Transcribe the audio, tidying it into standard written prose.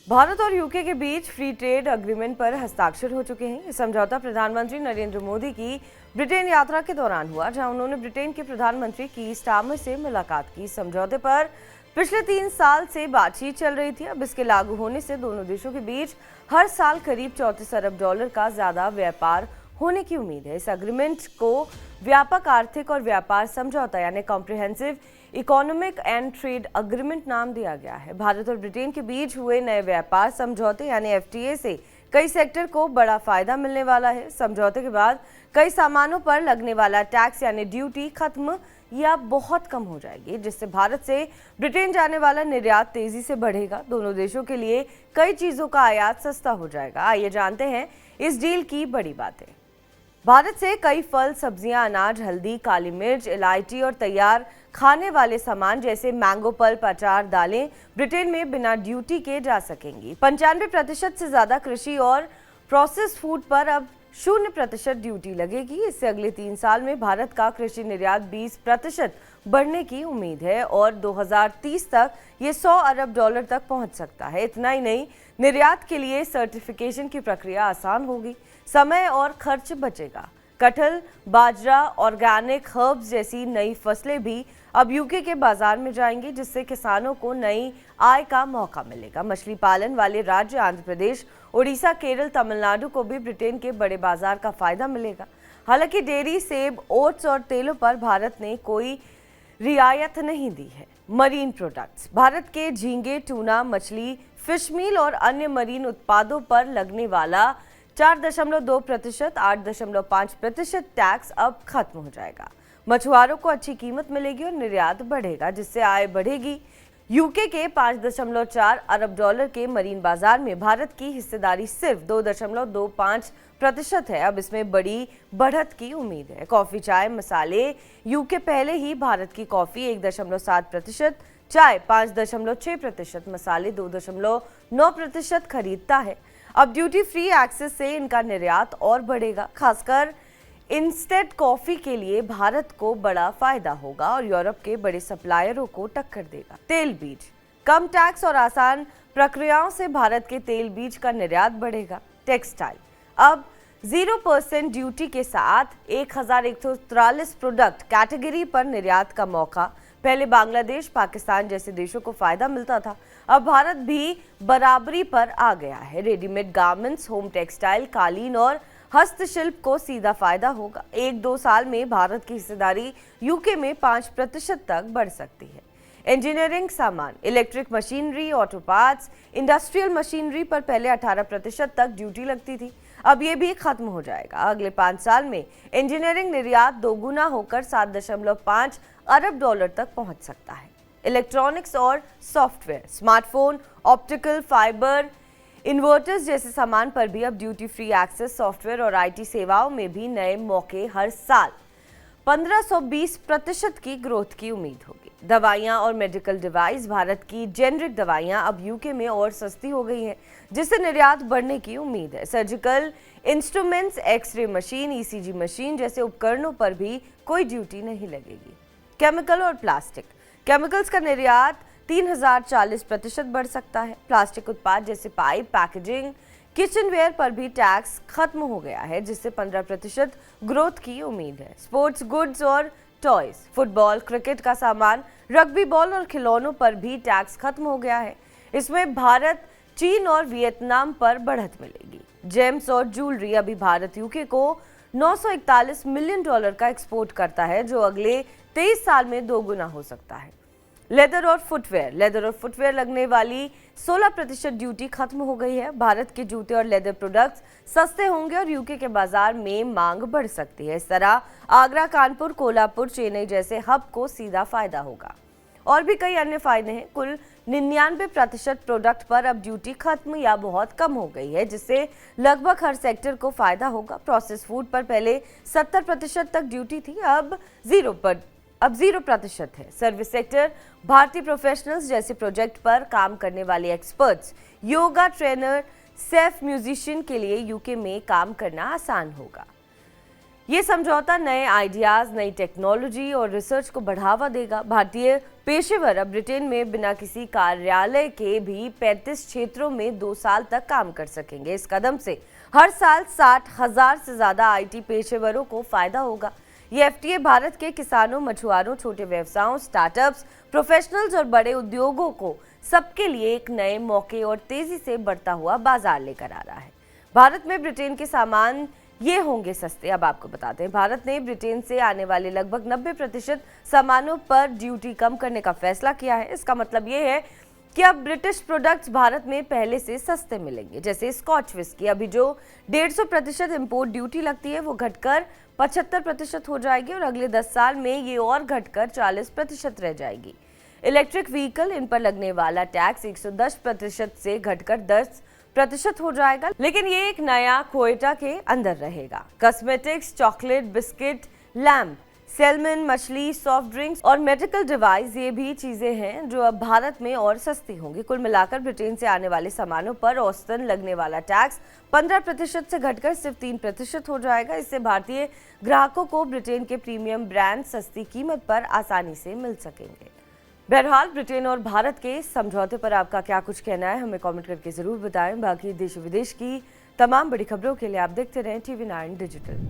भारत और यूके के बीच free trade agreement पर हस्ताक्षर हो चुके हैं। ये समझौता प्रधानमंत्री नरेंद्र मोदी की ब्रिटेन यात्रा के दौरान हुआ, जहां उन्होंने ब्रिटेन के प्रधानमंत्री कीर स्टारमर से मुलाकात की। समझौते पर पिछले 3 साल से बातचीत चल रही थी। अब इसके लागू होने से दोनों देशों के बीच हर साल करीब 34 अरब डॉलर का ज्यादा व्यापार होने की उम्मीद है। इस एग्रीमेंट को व्यापक आर्थिक और व्यापार समझौता यानी comprehensive economic and trade agreement नाम दिया गया है। भारत और ब्रिटेन के बीच हुए नए व्यापार समझौते यानी एफटीए से कई सेक्टर को बड़ा फायदा मिलने वाला है। समझौते के बाद कई सामानों पर लगने वाला टैक्स यानी ड्यूटी खत्म या बहुत कम हो जाएगी, जिससे भारत से ब्रिटेन जाने वाला निर्यात तेजी से बढ़ेगा। दोनों देशों के लिए कई चीजों का आयात सस्ता हो जाएगा। आइए जानते हैं इस डील की बड़ी बातें। भारत से कई फल, सब्जियां, अनाज, हल्दी, काली मिर्च, इलायची और तैयार खाने वाले सामान जैसे मैंगो पल्प, अचार, दालें ब्रिटेन में बिना ड्यूटी के जा सकेंगी। 95% से ज्यादा कृषि और प्रोसेस फूड पर अब 0% ड्यूटी लगेगी। इससे अगले 3 साल में भारत का कृषि निर्यात 20% बढ़ने की उम्मीद है और 2030 तक ये 100 अरब डॉलर तक पहुंच सकता है। इतना ही नहीं, निर्यात के लिए सर्टिफिकेशन की प्रक्रिया आसान होगी, समय और खर्च बचेगा। कटहल, बाजरा, ऑर्गेनिक हर्ब्स जैसी नई फसलें भी अब यूके के बाजार में जाएंगी, जिससे किसानों को नई आय का मौका मिलेगा। मछली पालन वाले राज्य आंध्र प्रदेश, उड़ीसा, केरल, तमिलनाडु को भी ब्रिटेन के बड़े बाजार का फायदा मिलेगा। हालांकि डेयरी, सेब, ओट्स और तेलों पर भारत ने कोई रियायत नहीं दी है। मरीन प्रोडक्ट्स, भारत के झींगे, टूना, मछली, फिश मील और अन्य मरीन उत्पादों पर लगने वाला 4.2%, 8.5% टैक्स अब खत्म हो जाएगा। मछुआरों को अच्छी कीमत मिलेगी और निर्यात बढ़ेगा, जिससे आय बढ़ेगी। यूके के 5.4 अरब डॉलर के मरीन बाजार में भारत की हिस्सेदारी सिर्फ 2.25% है। अब इसमें बड़ी बढ़त की उम्मीद है। कॉफी, चाय, मसाले, यूके पहले ही भारत की कॉफी 1.7%, चाय 5.6%, मसाले 2.9% खरीदता है। अब ड्यूटी फ्री एक्सेस से इनका निर्यात और बढ़ेगा। खासकर इंस्टेंट कॉफी के लिए भारत को बड़ा फायदा होगा और यूरोप के बड़े सप्लायरों को टक्कर देगा। तेल बीज, कम टैक्स और आसान प्रक्रियाओं से भारत के तेल बीज का निर्यात बढ़ेगा। टेक्सटाइल, अब 0% ड्यूटी के साथ 1143 प्रोडक्ट कैटेगरी पर निर्यात का मौका। पहले बांग्लादेश, पाकिस्तान जैसे देशों को फायदा मिलता था, अब भारत भी बराबरी पर आ गया है। रेडीमेड गारमेंट्स, होम टेक्सटाइल, कालीन और हस्तशिल्प को सीधा फायदा होगा। 1-2 साल में भारत की हिस्सेदारी यूके में 5% तक बढ़ सकती है। इंजीनियरिंग सामान, electric machinery, auto parts, industrial machinery पर पहले 18% तक ड्यूटी लगती थी, अब ये भी खत्म हो जाएगा। अगले 5 साल में इंजीनियरिंग निर्यात दोगुना होकर 7.5 अरब डॉलर तक पहुंच सकता है। इलेक्ट्रॉनिक्स और software, smartphone, optical fibre, inverters जैसे सामान पर भी अब ड्यूटी फ्री एक्सेस। सॉफ्टवेयर और आईटी सेवाओं में भी नए मौके। हर साल 1520% की ग्रोथ की उम्मीद होगी। दवाइयां और मेडिकल डिवाइस, भारत की जेनरिक दवाइयां अब यूके में और सस्ती हो गई हैं, जिससे निर्यात बढ़ने की उम्मीद है। Surgical instruments, x-ray machine, ECG machine जैसे उपकरणों पर भी कोई ड्यूटी नहीं लगेगी। केमिकल और प्लास्टिक, केमिकल्स का निर्यात 3040% बढ़ सकता है। प्लास्टिक उत्पाद जैसे पाइप, पैकेजिंग, किचनवेयर पर भी टैक्स खत्म हो गया है, जिससे 15% ग्रोथ की उम्मीद है। स्पोर्ट्स गुड्स और टॉयज, फुटबॉल, क्रिकेट का सामान, रग्बी बॉल और खिलौनों पर भी टैक्स खत्म हो गया है। इसमें भारत, चीन और वियतनाम पर बढ़त मिलेगी। जेम्स और ज्वेलरी, अभी भारत यूके को 941 मिलियन डॉलर का एक्सपोर्ट करता है, जो अगले 23 साल में दोगुना हो सकता है। लेदर और फुटवेयर लगने वाली 16% ड्यूटी खत्म हो गई है। भारत के जूते और लेदर प्रोडक्ट्स सस्ते होंगे और यूके के बाजार में मांग बढ़ सकती है। इस तरह आगरा, कानपुर, कोल्हापुर, चेन्नई जैसे हब को सीधा फायदा होगा। और भी कई अन्य फायदे हैं। कुल 99% प्रोडक्ट पर अब ड्यूटी खत्म या बहुत कम हो गई है, जिससे लगभग हर सेक्टर को फायदा होगा। प्रोसेस फूड पर पहले 70% तक ड्यूटी थी, अब 0% है। सर्विस सेक्टर, भारतीय प्रोफेशनल्स जैसे प्रोजेक्ट पर काम करने वाले experts, yoga trainer, safe musician के लिए यूके में काम करना आसान होगा। ये समझौता नए आइडियाज, नई टेक्नोलॉजी और रिसर्च को बढ़ावा देगा। भारतीय पेशेवर अब ब्रिटेन में बिना किसी कार्यालय के भी 35 क्षेत्रों में 2 साल तक काम कर सकेंगे। इस कदम से हर साल 60,000 से ज्यादा आईटी पेशेवरों को फायदा होगा। ये एफटीए भारत के किसानों, मछुआरों, छोटे व्यवसायों, स्टार्टअप्स, प्रोफेशनल्स और बड़े उद्योगों को सबके लिए एक नए मौके और तेजी से बढ़ता हुआ बाजार लेकर आ रहा है। भारत में ब्रिटेन के सामान ये होंगे सस्ते। अब आपको बताते हैं, भारत ने ब्रिटेन से आने वाले लगभग 90% सामानों पर ड्यूटी कम करने का फैसला किया है। इसका मतलब ये है कि अब ब्रिटिश प्रोडक्ट्स भारत में पहले से सस्ते मिलेंगे। जैसे स्कॉच विस्की, अभी जो 150% इंपोर्ट ड्यूटी लगती है वो घटकर 75% हो जाएगी और अगले 10 साल में ये और घटकर 40% रह जाएगी। इलेक्ट्रिक व्हीकल, इन पर लगने वाला टैक्स 110% से घटकर 10% हो जाएगा, लेकिन ये एक नया क्वोटा के अंदर रहेगा। Cosmetics, chocolate, biscuit, lamp, salmon, मछली, सॉफ्ट ड्रिंक्स और मेडिकल डिवाइस, ये भी चीजें हैं जो अब भारत में और सस्ती होंगी। कुल मिलाकर ब्रिटेन से आने वाले सामानों पर औसतन लगने वाला टैक्स 15% से घटकर सिर्फ 3% हो जाएगा। इससे भारतीय ग्राहकों को ब्रिटेन के प्रीमियम ब्रांड सस्ती कीमत पर आसानी से मिल सकेंगे। बहरहाल, ब्रिटेन और भारत के समझौते पर आपका क्या कुछ कहना है, हमें कमेंट करके जरूर बताएं। बाकी देश विदेश की तमाम बड़ी खबरों के लिए आप देखते रहें TV9 डिजिटल।